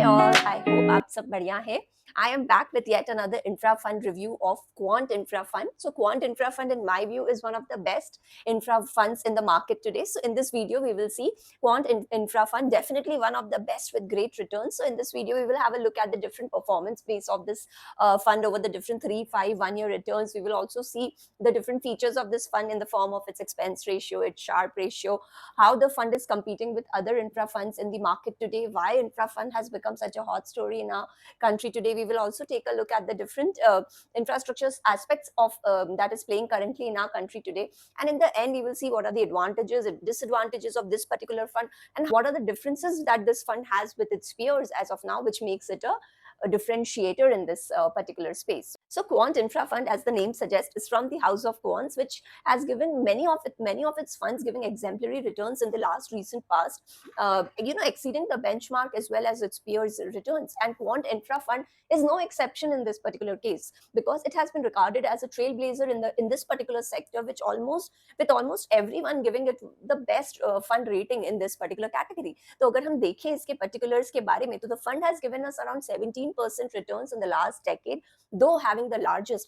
all, I hope आप सब बढ़िया हैं. I am back with yet another infra fund review of Quant Infra Fund. So Quant Infra Fund, in my view, is one of the best infra funds in the market today. So in this video, we will see Quant Infra Fund, definitely one of the best with great returns. So in this video, we will have a look at the different performance base of this fund over the different 3, 5, 1-year returns. We will also see the different features of this fund in the form of its expense ratio, its Sharpe ratio, how the fund is competing with other infra funds in the market today, why infra fund has become such a hot story in our country today. We will also take a look at the different infrastructure aspects of that is playing currently in our country today. And in the end, we will see what are the advantages and disadvantages of this particular fund and what are the differences that this fund has with its peers as of now, which makes it a differentiator in this particular space. So Quant Infra Fund, as the name suggests, is from the house of Quants, which has given many of its funds giving exemplary returns in the last recent past, exceeding the benchmark as well as its peers' returns. And Quant Infra Fund is no exception in this particular case because it has been regarded as a trailblazer in this particular sector, with almost everyone giving it the best fund rating in this particular category. तो अगर हम देखें इसके particulars के बारे में, तो the fund has given us around 17% returns in the last decade, though having the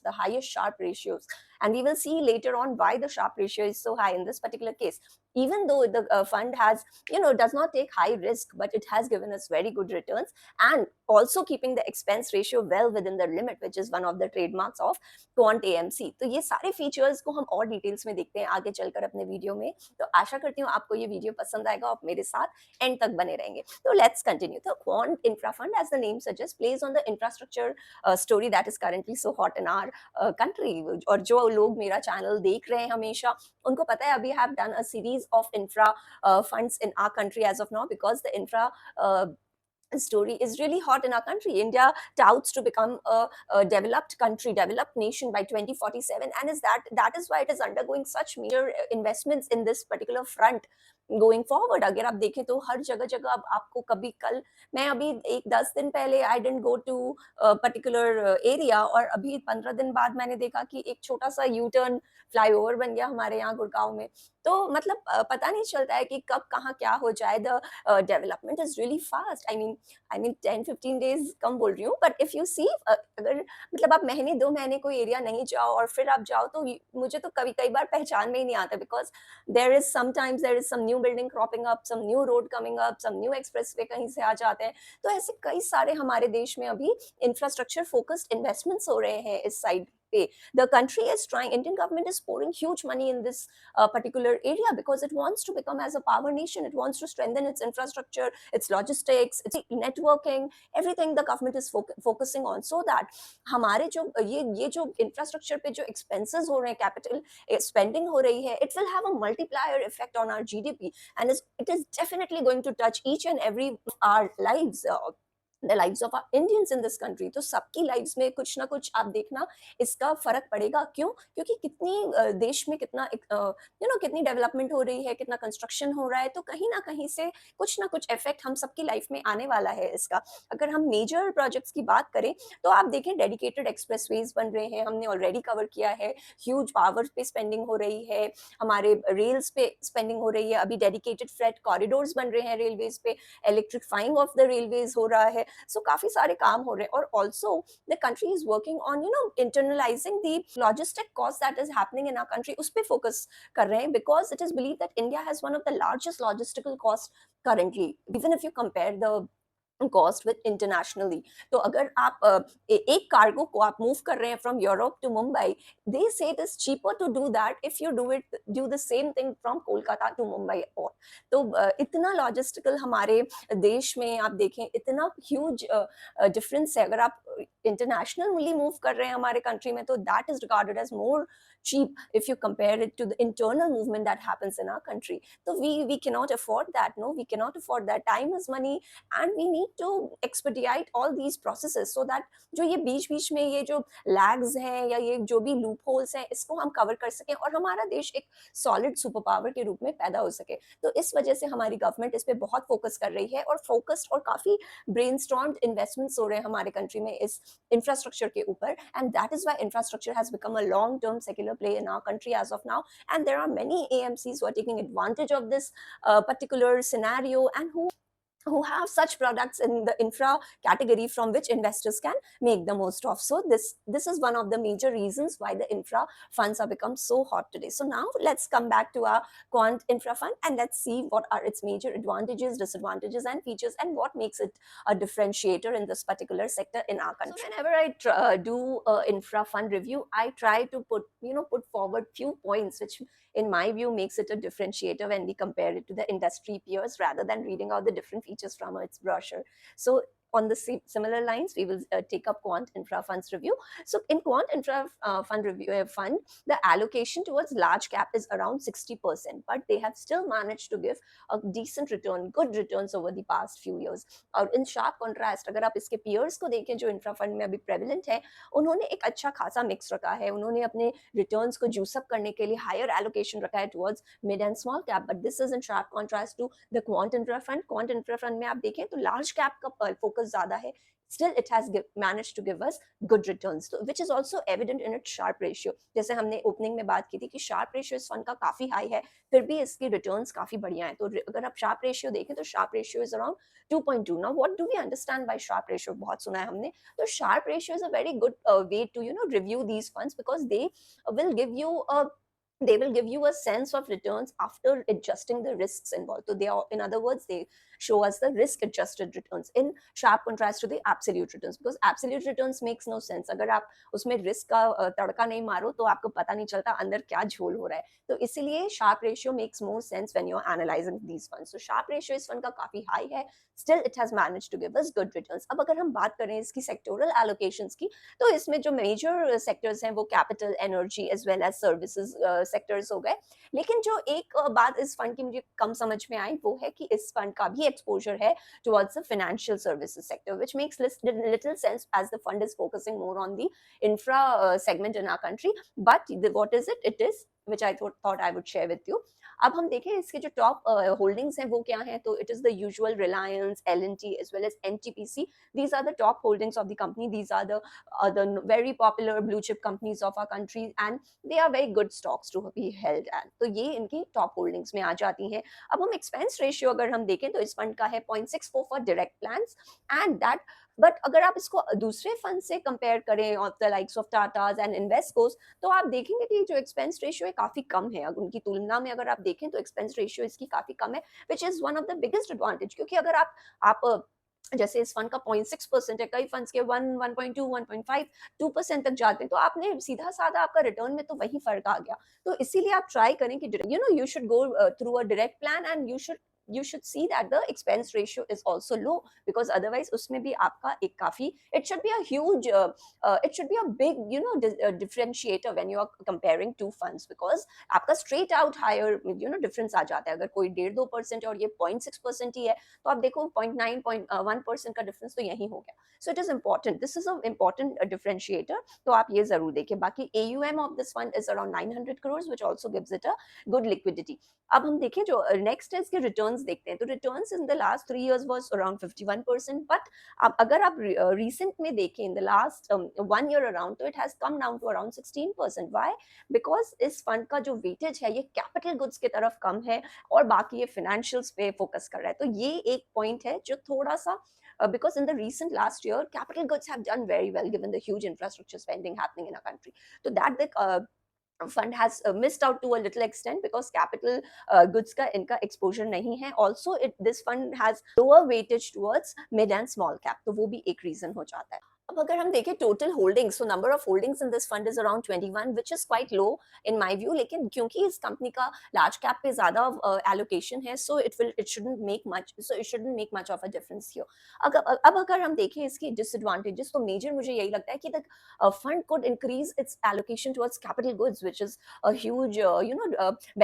highest Sharpe ratios. And we will see later on why the Sharpe ratio is so high in this particular case. Even though the fund has, does not take high risk, but it has given us very good returns and also keeping the expense ratio well within the limit, which is one of the trademarks of Quant AMC. तो ये सारे features को हम और details में देखते हैं आगे चलकर अपने वीडियो में. तो आशा करती हूँ आपको ये वीडियो पसंद आएगा, आप मेरे साथ एंड तक बने रहेंगे. तो लेट्स कंटिन्यू. तो Quant Infra Fund, as the name suggests, plays on the infrastructure story that is currently so hot in our country. और जो लोग मेरा चैनल देख रहे हैं हमेशा, उनको पता है अभी have done a series of infra funds in our country as of now, because the infra story is really hot in our country. India touts to become a developed country, developed nation by 2047, and that is why it is undergoing such major investments in this particular front going forward. अगर आप देखें तो हर जगह जगह अब आपको कभी कल मैं अभी 10 दिन पहले I didn't go to particular area, और अभी 15 दिन बाद मैंने देखा कि एक छोटा सा यू टर्न फ्लाईओवर बन गया हमारे यहाँ गुड़गांव में. तो मतलब पता नहीं चलता है कि कब कहाँ क्या हो जाए. The development is really fast. I mean 10-15 days कम बोल रही हूँ, बट इफ यू सी, अगर मतलब आप महीने 2 महीने कोई एरिया नहीं जाओ और फिर आप जाओ, तो मुझे तो कई बार पहचान में ही नहीं आता, because there is some new building cropping up, some new road coming up, some new expressway कहीं से आ जाते हैं. तो ऐसे कई सारे हमारे देश में अभी इंफ्रास्ट्रक्चर फोकस्ड इन्वेस्टमेंट्स हो रहे हैं इस साइड पे. The country is trying, Indian government is pouring huge money in this particular area because it wants to become as a power nation. It wants to strengthen its infrastructure, its logistics, its networking, everything the government is focusing on, so that हमारे जो ये जो infrastructure पे जो expenses हो रहे हैं, capital spending हो रही है, it will have a multiplier effect on our GDP, and it is definitely going to touch each and every of our lives. The lives of our Indians in this country. तो सबकी lives में कुछ ना कुछ आप देखना इसका फर्क पड़ेगा. क्यों? क्योंकि कितनी देश में कितना कितनी डेवलपमेंट हो रही है, कितना कंस्ट्रक्शन हो रहा है, तो कहीं ना कहीं से कुछ ना कुछ इफेक्ट हम सबकी लाइफ में आने वाला है इसका. अगर हम मेजर प्रोजेक्ट्स की बात करें तो आप देखें डेडिकेटेड एक्सप्रेसवेज बन रहे हैं, हमने ऑलरेडी कवर किया है. ह्यूज पावर पे स्पेंडिंग हो रही है, हमारे रेल्स पे स्पेंडिंग हो रही है, अभी डेडिकेटेड फ्रेट कॉरिडोर्स बन रहे हैं रेलवेज पे, इलेक्ट्रिफाइंग ऑफ द रेलवेज हो रहा है. सो काफी सारे काम हो रहे हैं. और also the country is working on internalising the logistic cost that is happening in our country. उस पे फोकस कर रहे हैं, because it is believe that India has one of the largest logistical cost currently, even if you compare the cost with internationally. तो अगर आप एक cargo को आप मूव कर रहे हैं from Europe to Mumbai, they say it is cheaper to do that if you do the same thing from Kolkata to Mumbai airport. तो इतना लॉजिस्टिकल हमारे देश में आप देखें, इतना ह्यूज डिफरेंस है. अगर आप इंटरनेशनली मूव कर रहे हैं हमारे कंट्री में, तो that is regarded as more cheap if you compare it to the internal movement that happens in our country. So we cannot afford that. No, we cannot afford that. Time is money, and we need to expedite all these processes so that जो ये बीच में ये जो lags हैं या ये जो भी loopholes हैं, इसको हम cover कर सकें और हमारा देश एक solid super power के रूप में पैदा हो सके. तो इस वजह से हमारी गवर्नमेंट इस पे बहुत फोकस कर रही है, और फोकस्ड और काफी brainstormed investments हो रहे हैं हमारे कंट्री में इस इंफ्रास्ट्रक्चर के ऊपर. And that is why infrastructure has become a long-term secular play in our country as of now, and there are many AMCs who are taking advantage of this particular scenario and who who have such products in the infra category from which investors can make the most of. So this is one of the major reasons why the infra funds have become so hot today. So now let's come back to our quant infra fund and let's see what are its major advantages, disadvantages and features, and what makes it a differentiator in this particular sector in our country. So whenever I do a infra fund review, I try to put forward few points which in my view makes it a differentiator when we compare it to the industry peers rather than reading out the different features from its brochure. So on the similar lines, we will take up quant infra funds review. So in quant infra fund review fund, the allocation towards large cap is around 60%, but they have still managed to give a decent return, good returns over the past few years. और इन sharp contrast अगर आप इसके piers को देखें जो infra fund में अभी prevalent है, उन्होंने एक अच्छा खासा मिक्स रखा है, उन्होंने अपने रिटर्न्स को जूस अप करने के लिए हायर एलोकेशन रखा है towards mid and small cap, but this is in sharp contrast to the quant infra fund. Quant infra fund में आप देखें तो लार्ज कैप का फोकस ज्यादा है, still it has managed to give us good returns, so, which is also evident in its sharp ratio. जैसे हमने opening में बात की थी कि sharp ratio इस फंड का काफी हाई है, फिर भी इसकी रिटर्न्स काफी बढ़िया है. तो अगर आप sharp ratio देखें तो sharp ratio is around 2.2. Now what do we understand by sharp ratio? बहुत सुना है हमने. तो sharp ratio is a very good way to review these funds because will give you a they will give you a sense of returns after adjusting the risks involved. So they are, in other words, they show us the risk adjusted returns in sharp contrast to the absolute returns, because absolute returns makes no sense. अगर आप उसमें risk का तड़का नहीं मारो तो आपको पता नहीं चलता अंदर क्या झोल हो रहा है. तो इसीलिए sharp ratio makes more sense when you're analyzing these funds. So sharp ratio इस फंड का काफी हाई है, still it has managed to give us good returns. अब अगर हम बात करें इसकी sectoral allocations की, तो इसमें जो मेजर सेक्टर्स हैं वो capital, energy as well as services sectors हो गए. लेकिन जो एक बात इस फंड की मुझे कम समझ में आई वो है कि इस फंड का भी एक्सपोजर है towards the financial services sector, which makes little sense as the fund is focusing more on the infra segment in our country. But what is it? It is, which I thought I would share with you. अब हम देखें इसके जो top holdings हैं वो क्या हैं, तो it is the usual Reliance, L and T as well as NTPC. These are the top holdings of the company. These are the very popular blue chip companies of our country, and they are very good stocks to be held at. तो ये इनकी top holdings में आ जाती हैं. अब हम expense ratio अगर हम देखें तो इस फंड का है 0.64 for direct plans and that. But अगर आप इसको दूसरे फंड से कंपेयर करें of the likes of Tatas and Invescos, तो आप देखेंगे कि जो एक्सपेंस रेशियो है काफी कम है. अगर उनकी तुलना में अगर आप देखें तो एक्सपेंस रेशियो इसकी काफी कम है, which is one of the biggest advantage. क्योंकि अगर आप जैसे इस फंड का 0.6% है, कई फंड्स के 1, 1.2, 1.5, 2% तक जाते हैं, तो आपने सीधा साधा आपका रिटर्न में तो वही फर्क आ गया. तो इसीलिए आप ट्राई करें कि you should go through a direct plan and you should see that the expense ratio is also low, because otherwise उसमें भी आपका एक काफी it should be a huge it should be a big differentiator when you are comparing two funds, because आपका straight out higher difference आ जाता है. अगर कोई 1.5-2% और ये 0.6% ही है, तो आप देखो 0.9 0.1% का डिफरेंस तो यही हो गया. So it is important, this is an important differentiator. तो आप ये जरूर देखें. बाकी AUM of this fund is around 900 crores, which also gives it a good liquidity. अब हम देखें जो नेक्स्ट है इसके रिटर्न्स देखते हैं, तो returns in the last 3 years was around 51%. But अब अगर आप रिसेंट में देखें in the last 1 year around, तो it has come down to around 16%. Why? Because इस फंड का जो वेटेज है ये कैपिटल गुड्स की तरफ कम है और बाकी ये फाइनेंशियल्स पे फोकस कर रहा है. तो ये एक पॉइंट है जो थोड़ा सा because in the recent last year capital goods have done very well given the huge infrastructure spending happening in our country. So that the fund has missed out to a little extent because capital goods का इनका exposure नहीं है. Also this fund has lower weightage towards mid and small cap, तो वो भी एक reason हो जाता है. अब अगर हम देखें total holdings, so number of holdings in this fund is around 21, which is quite low in my view. लेकिन क्योंकि इस कंपनी का लार्ज कैप पे ज्यादा एलोकेशन है, so it shouldn't make much of a difference here. अब अगर हम देखें इसकी डिसएडवांटेजेस, तो मेजर मुझे यही लगता है कि the fund could increase its allocation towards capital goods, which is a huge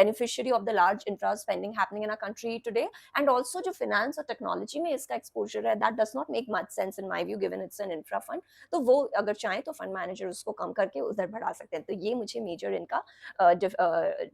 beneficiary of the large infra spending happening in our country today. And also जो finance और technology में इसका exposure है, that does not make much sense in my view given it's an infra fund. Fund, तो वो अगर चाहे तो फंड मैनेजर उसको कम करके उधर बढ़ा सकते हैं. तो ये मुझे मेजर इनका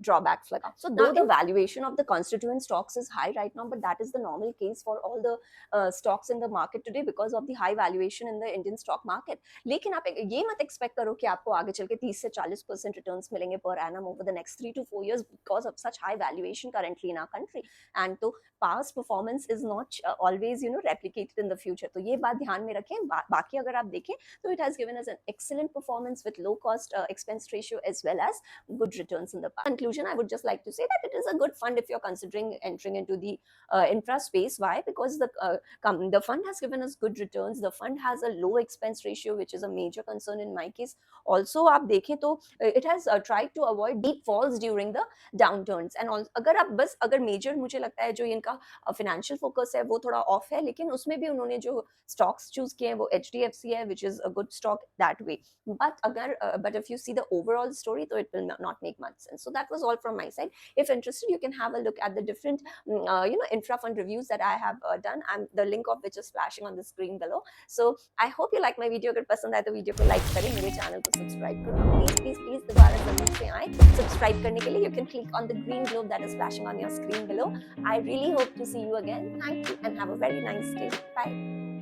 drawbacks लगा. So now the valuation of the constituent stocks is high right now, but that is the normal case for all the stocks in the market today because of the high valuation in the Indian stock market. लेकिन आप ये मत expect करो कि आपको आगे चल के 30 से 40% रिटर्न्स मिलेंगे per annum over the next 3 to 4 years because of such high valuation currently in our country. And तो past performance is not always replicated in the future. तो ये बात ध्यान में रखें. बाकी अगर आप देखें तो it has given us an excellent performance with low cost expense ratio as well as good returns in the past. Conclusion, I would just like to say that it is a good fund if you're considering entering into the infra space. Why? Because the fund has given us good returns. The fund has a low expense ratio, which is a major concern in my case. Also, आप देखें तो it has tried to avoid deep falls during the downturns. And also, अगर major मुझे लगता है जो इनका financial focus है वो थोड़ा off है, लेकिन उसमें भी उन्होंने जो stocks choose किए हैं वो HDFC है, which is a good stock that way. But if you see the overall story, so it will not make much sense. So that was all from my side. If interested, you can have a look at the different infra fund reviews that I have done, and the link of which is flashing on the screen below. So I hope you like my video. अगर पसंद आए तो video को like करें, मेरे channel को subscribe करो. Please दोबारा जरूर से आए. सब्सक्राइब करने के लिए you can click on the green globe that is flashing on your screen below. I really hope to see you again. Thank you and have a very nice day. Bye.